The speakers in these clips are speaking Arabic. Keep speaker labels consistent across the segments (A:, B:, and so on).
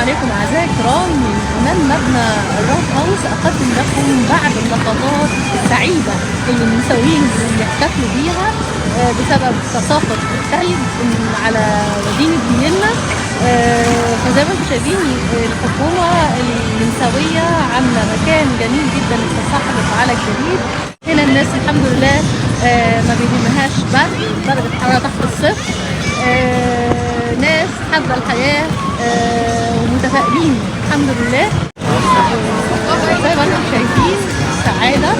A: عليكم أعزائي الكرام من أمام مبنى الراوت هاوس. أقدم لكم بعض اللحظات السعيدة اللي النسويين بيحتفلوا بيها بسبب تساقط الثلج على مدينة فيينا. فزي ما انتم شايفين الحكومة النمساوية عاملة مكان جميل جدا للتسلق على الجليد. هنا الناس الحمد لله ما بيهمهاش برد، درجة الحرارة تحت الصفر. ناس حابة الحياة ومتفائلين الحمد لله. زي ما انتم شايفين سعادة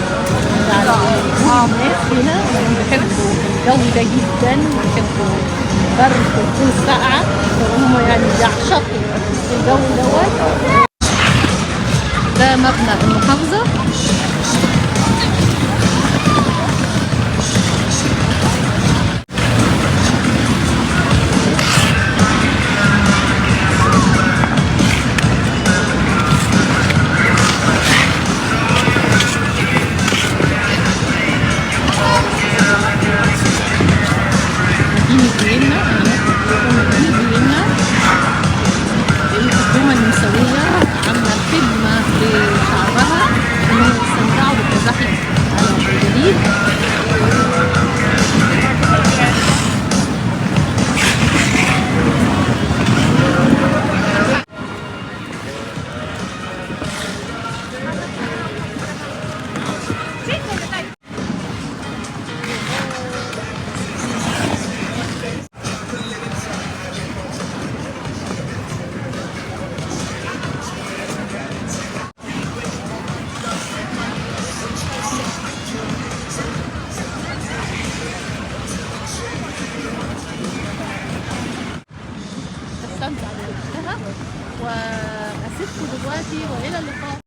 A: على وجود الناس هنا، بيحبوا الجو ده جدا، بيحبوا البرد والجو الساقعة، وهم يعني بيعشقوا الجو دوت. ده مبنى المحافظة. فيينا الحكومة النمساوية عاملة خدمة لشعبها إنهم يستمتعوا بالتزحلق على الجليد. استمتع بوقتها وأسيبكم دلوقتي وإلى اللقاء.